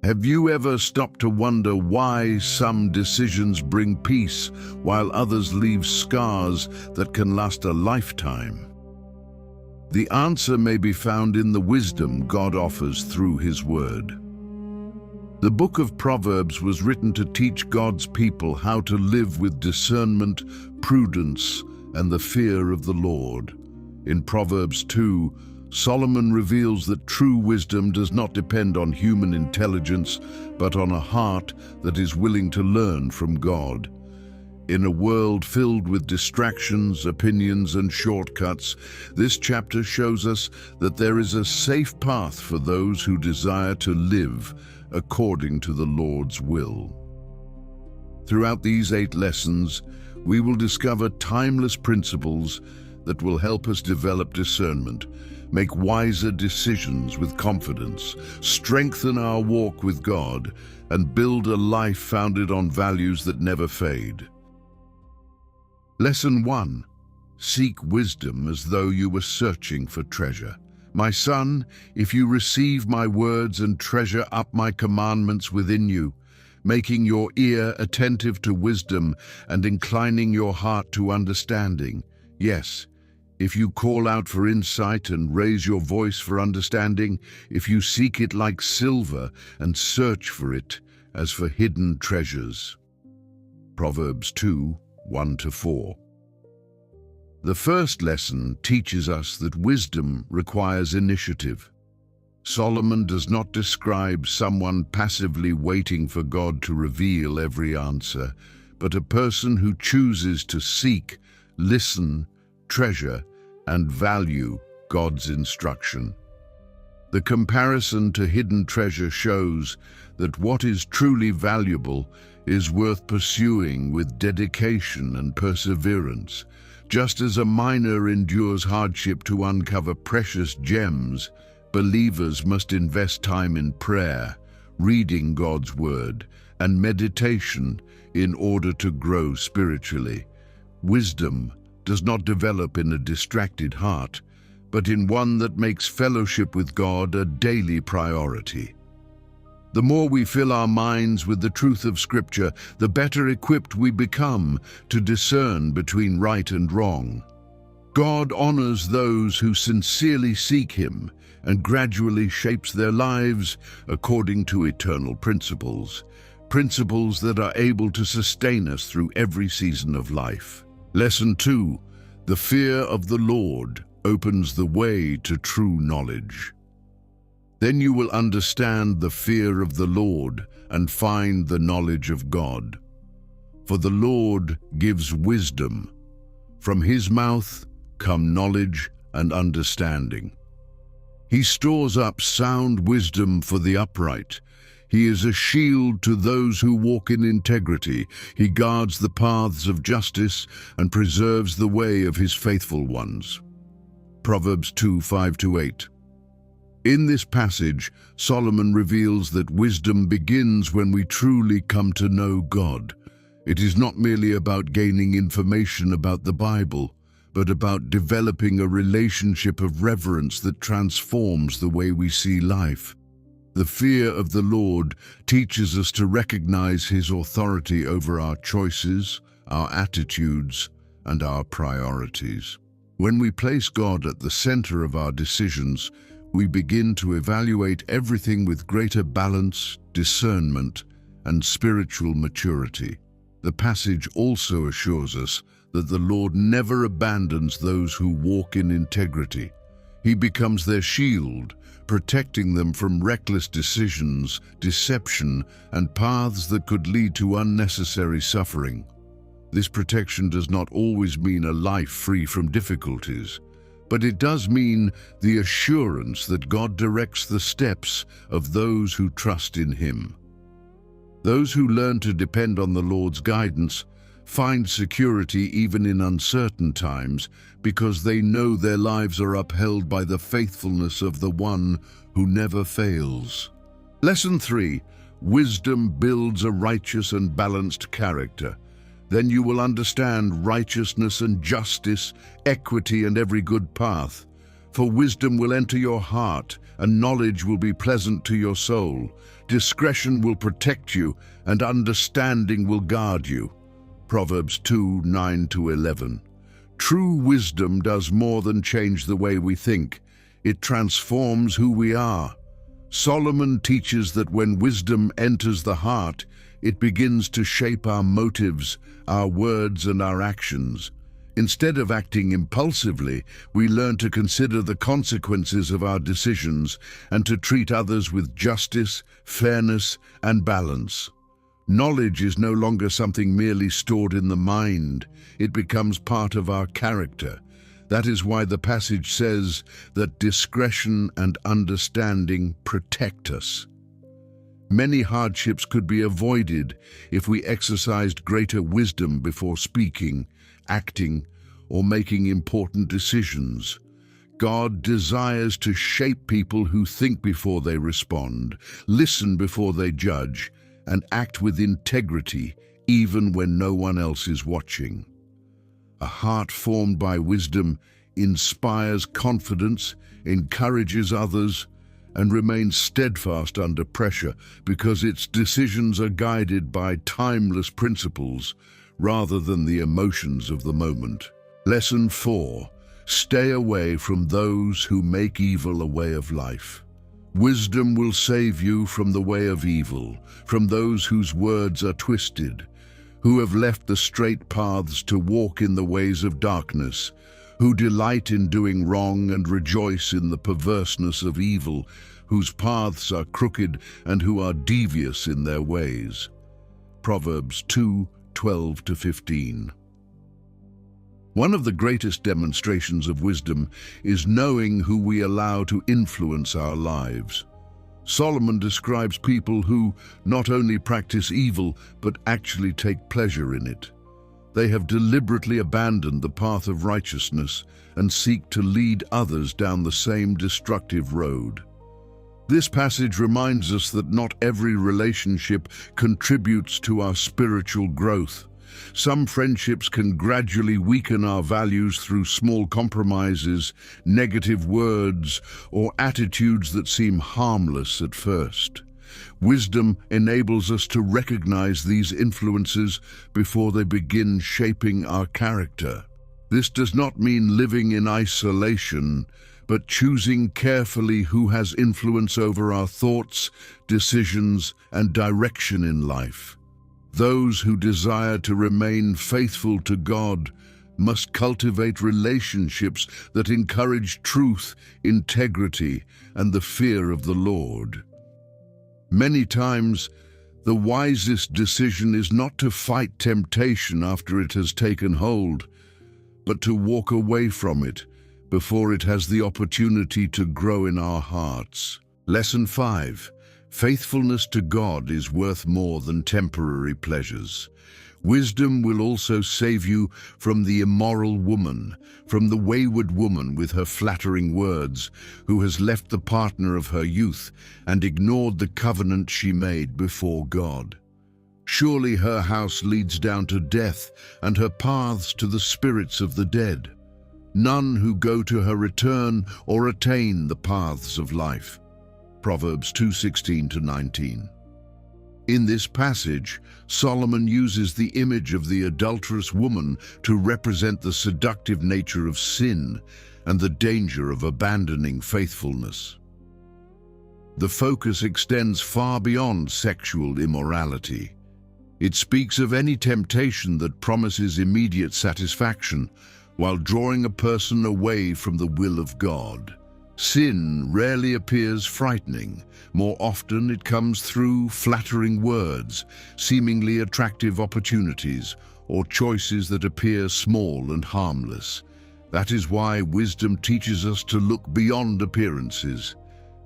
Have you ever stopped to wonder why some decisions bring peace while others leave scars that can last a lifetime? The answer may be found in the wisdom God offers through His Word. The book of Proverbs was written to teach God's people how to live with discernment, prudence, and the fear of the Lord. In Proverbs 2, Solomon reveals that true wisdom does not depend on human intelligence, but on a heart that is willing to learn from God. In a world filled with distractions, opinions, and shortcuts, this chapter shows us that there is a safe path for those who desire to live according to the Lord's will. Throughout these 8 lessons, we will discover timeless principles that will help us develop discernment, make wiser decisions with confidence, strengthen our walk with God, and build a life founded on values that never fade. Lesson 1. Seek wisdom as though you were searching for treasure. My son, if you receive my words and treasure up my commandments within you, making your ear attentive to wisdom and inclining your heart to understanding, yes, if you call out for insight and raise your voice for understanding, if you seek it like silver and search for it as for hidden treasures. Proverbs 2, 1-4. The first lesson teaches us that wisdom requires initiative. Solomon does not describe someone passively waiting for God to reveal every answer, but a person who chooses to seek, listen, treasure, and value God's instruction. The comparison to hidden treasure shows that what is truly valuable is worth pursuing with dedication and perseverance. Just as a miner endures hardship to uncover precious gems, believers must invest time in prayer, reading God's Word, and meditation in order to grow spiritually. Wisdom does not develop in a distracted heart, but in one that makes fellowship with God a daily priority. The more we fill our minds with the truth of Scripture, the better equipped we become to discern between right and wrong. God honors those who sincerely seek Him and gradually shapes their lives according to eternal principles that are able to sustain us through every season of life. Lesson 2. The fear of the Lord opens the way to true knowledge. Then you will understand the fear of the Lord and find the knowledge of God. For the Lord gives wisdom. From His mouth come knowledge and understanding. He stores up sound wisdom for the upright. He is a shield to those who walk in integrity. He guards the paths of justice and preserves the way of His faithful ones. Proverbs 2, 5-8. In this passage, Solomon reveals that wisdom begins when we truly come to know God. It is not merely about gaining information about the Bible, but about developing a relationship of reverence that transforms the way we see life. The fear of the Lord teaches us to recognize His authority over our choices, our attitudes, and our priorities. When we place God at the center of our decisions, we begin to evaluate everything with greater balance, discernment, and spiritual maturity. The passage also assures us that the Lord never abandons those who walk in integrity. He becomes their shield, protecting them from reckless decisions, deception, and paths that could lead to unnecessary suffering. This protection does not always mean a life free from difficulties, but it does mean the assurance that God directs the steps of those who trust in Him. Those who learn to depend on the Lord's guidance find security even in uncertain times because they know their lives are upheld by the faithfulness of the One who never fails. Lesson 3. Wisdom builds a righteous and balanced character. Then you will understand righteousness and justice, equity, and every good path. For wisdom will enter your heart, and knowledge will be pleasant to your soul. Discretion will protect you, and understanding will guard you. Proverbs 2:9-11. True wisdom does more than change the way we think. It transforms who we are. Solomon teaches that when wisdom enters the heart, it begins to shape our motives, our words, and our actions. Instead of acting impulsively, we learn to consider the consequences of our decisions and to treat others with justice, fairness, and balance. Knowledge is no longer something merely stored in the mind. It becomes part of our character. That is why the passage says that discretion and understanding protect us. Many hardships could be avoided if we exercised greater wisdom before speaking, acting, or making important decisions. God desires to shape people who think before they respond, listen before they judge, and act with integrity even when no one else is watching. A heart formed by wisdom inspires confidence, encourages others, and remains steadfast under pressure because its decisions are guided by timeless principles rather than the emotions of the moment. Lesson 4. Stay away from those who make evil a way of life. Wisdom will save you from the way of evil, from those whose words are twisted, who have left the straight paths to walk in the ways of darkness, who delight in doing wrong and rejoice in the perverseness of evil, whose paths are crooked and who are devious in their ways. Proverbs 2:12-15. One of the greatest demonstrations of wisdom is knowing who we allow to influence our lives. Solomon describes people who not only practice evil, but actually take pleasure in it. They have deliberately abandoned the path of righteousness and seek to lead others down the same destructive road. This passage reminds us that not every relationship contributes to our spiritual growth. Some friendships can gradually weaken our values through small compromises, negative words, or attitudes that seem harmless at first. Wisdom enables us to recognize these influences before they begin shaping our character. This does not mean living in isolation, but choosing carefully who has influence over our thoughts, decisions, and direction in life. Those who desire to remain faithful to God must cultivate relationships that encourage truth, integrity, and the fear of the Lord. Many times, the wisest decision is not to fight temptation after it has taken hold, but to walk away from it before it has the opportunity to grow in our hearts. Lesson 5. Faithfulness to God is worth more than temporary pleasures. Wisdom will also save you from the immoral woman, from the wayward woman with her flattering words, who has left the partner of her youth and ignored the covenant she made before God. Surely her house leads down to death, and her paths to the spirits of the dead. None who go to her return or attain the paths of life. Proverbs 2:16-19. In this passage, Solomon uses the image of the adulterous woman to represent the seductive nature of sin and the danger of abandoning faithfulness. The focus extends far beyond sexual immorality. It speaks of any temptation that promises immediate satisfaction while drawing a person away from the will of God. Sin rarely appears frightening. More often it comes through flattering words, seemingly attractive opportunities, or choices that appear small and harmless. That is why wisdom teaches us to look beyond appearances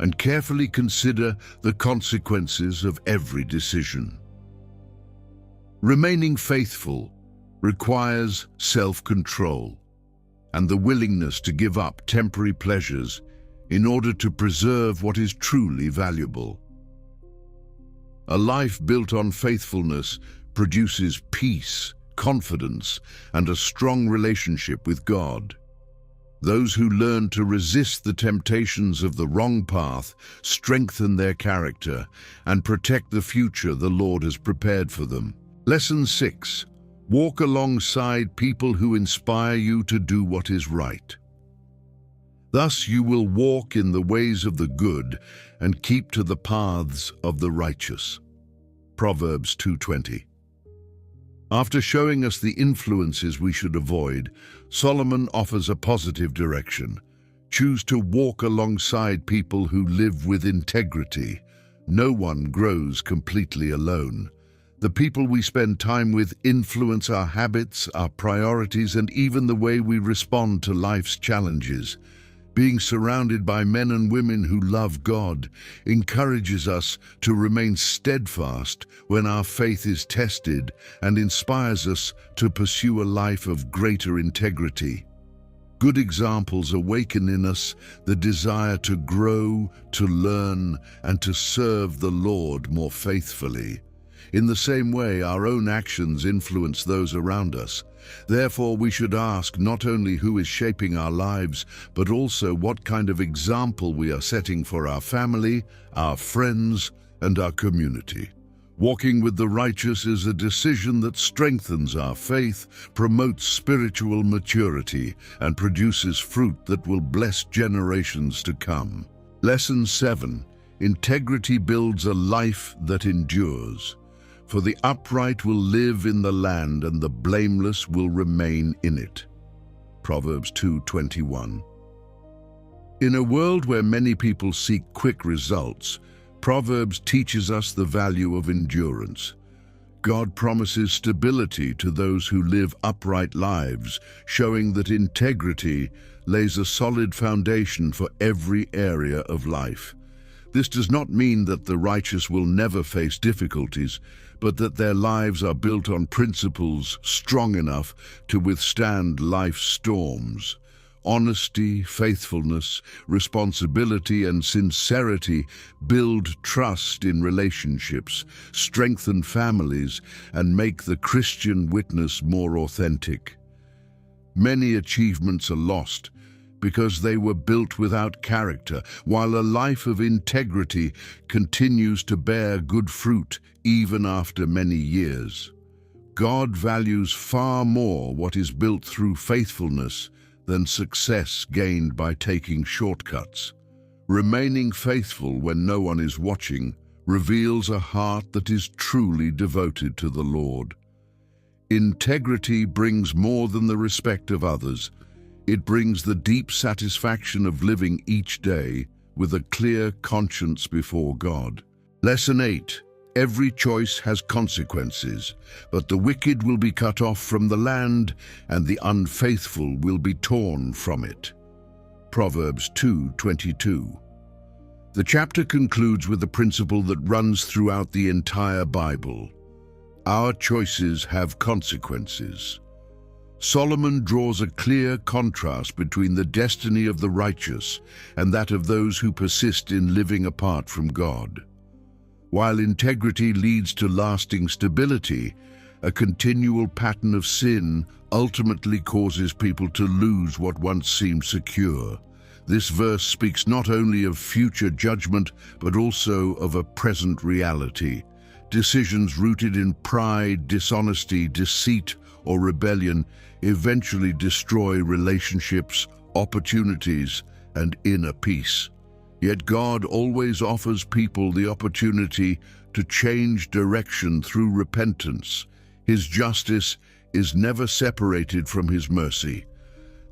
and carefully consider the consequences of every decision. Remaining faithful requires self-control and the willingness to give up temporary pleasures in order to preserve what is truly valuable. A life built on faithfulness produces peace, confidence, and a strong relationship with God. Those who learn to resist the temptations of the wrong path strengthen their character and protect the future the Lord has prepared for them. Lesson 6. Walk alongside people who inspire you to do what is right. Thus you will walk in the ways of the good and keep to the paths of the righteous. Proverbs 2:20. After showing us the influences we should avoid, Solomon offers a positive direction. Choose to walk alongside people who live with integrity. No one grows completely alone. The people we spend time with influence our habits, our priorities, and even the way we respond to life's challenges. Being surrounded by men and women who love God encourages us to remain steadfast when our faith is tested and inspires us to pursue a life of greater integrity. Good examples awaken in us the desire to grow, to learn, and to serve the Lord more faithfully. In the same way, our own actions influence those around us. Therefore, we should ask not only who is shaping our lives, but also what kind of example we are setting for our family, our friends, and our community. Walking with the righteous is a decision that strengthens our faith, promotes spiritual maturity, and produces fruit that will bless generations to come. Lesson 7. Integrity builds a life that endures. For the upright will live in the land, and the blameless will remain in it. Proverbs 2:21. In a world where many people seek quick results, Proverbs teaches us the value of endurance. God promises stability to those who live upright lives, showing that integrity lays a solid foundation for every area of life. This does not mean that the righteous will never face difficulties, but that their lives are built on principles strong enough to withstand life's storms. Honesty, faithfulness, responsibility, and sincerity build trust in relationships, strengthen families, and make the Christian witness more authentic. Many achievements are lost because they were built without character, while a life of integrity continues to bear good fruit even after many years. God values far more what is built through faithfulness than success gained by taking shortcuts. Remaining faithful when no one is watching reveals a heart that is truly devoted to the Lord. Integrity brings more than the respect of others. It brings the deep satisfaction of living each day with a clear conscience before God. Lesson 8. Every choice has consequences, but the wicked will be cut off from the land, and the unfaithful will be torn from it. Proverbs 2:22. The chapter concludes with a principle that runs throughout the entire Bible. Our choices have consequences. Solomon draws a clear contrast between the destiny of the righteous and that of those who persist in living apart from God. While integrity leads to lasting stability, a continual pattern of sin ultimately causes people to lose what once seemed secure. This verse speaks not only of future judgment, but also of a present reality. Decisions rooted in pride, dishonesty, deceit, or rebellion eventually destroy relationships, opportunities, and inner peace. Yet God always offers people the opportunity to change direction through repentance. His justice is never separated from His mercy.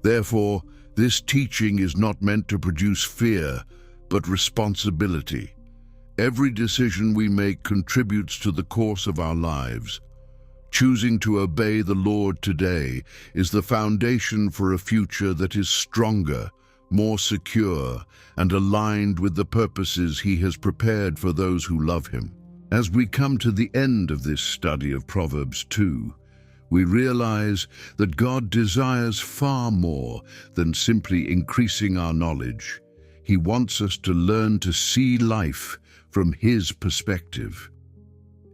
Therefore, this teaching is not meant to produce fear, but responsibility. Every decision we make contributes to the course of our lives. Choosing to obey the Lord today is the foundation for a future that is stronger, more secure, and aligned with the purposes He has prepared for those who love Him. As we come to the end of this study of Proverbs 2, we realize that God desires far more than simply increasing our knowledge. He wants us to learn to see life from His perspective.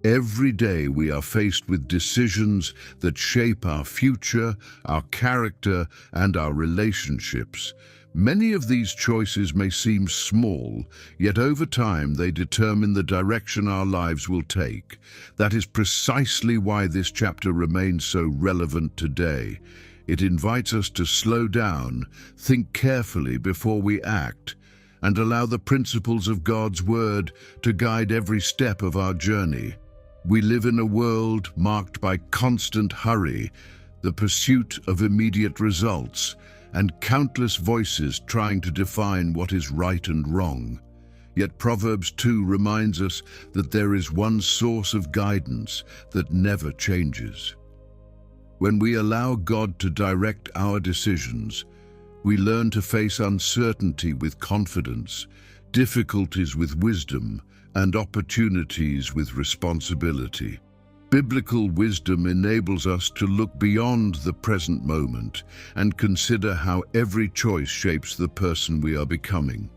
Every day we are faced with decisions that shape our future, our character, and our relationships. Many of these choices may seem small, yet over time they determine the direction our lives will take. That is precisely why this chapter remains so relevant today. It invites us to slow down, think carefully before we act, and allow the principles of God's Word to guide every step of our journey. We live in a world marked by constant hurry, the pursuit of immediate results, and countless voices trying to define what is right and wrong. Yet Proverbs 2 reminds us that there is one source of guidance that never changes. When we allow God to direct our decisions, we learn to face uncertainty with confidence, difficulties with wisdom, and opportunities with responsibility. Biblical wisdom enables us to look beyond the present moment and consider how every choice shapes the person we are becoming.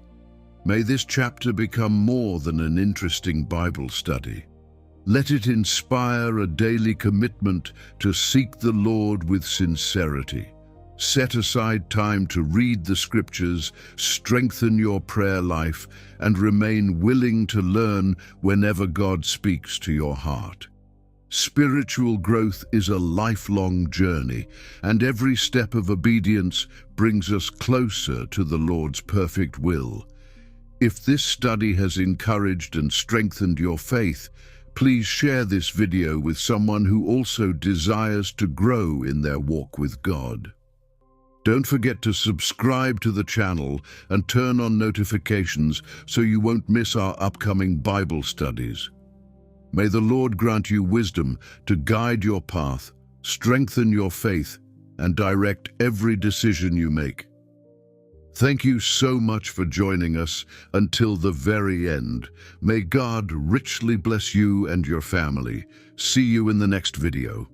May this chapter become more than an interesting Bible study. Let it inspire a daily commitment to seek the Lord with sincerity. Set aside time to read the Scriptures, strengthen your prayer life, and remain willing to learn whenever God speaks to your heart. Spiritual growth is a lifelong journey, and every step of obedience brings us closer to the Lord's perfect will. If this study has encouraged and strengthened your faith, please share this video with someone who also desires to grow in their walk with God. Don't forget to subscribe to the channel and turn on notifications so you won't miss our upcoming Bible studies. May the Lord grant you wisdom to guide your path, strengthen your faith, and direct every decision you make. Thank you so much for joining us until the very end. May God richly bless you and your family. See you in the next video.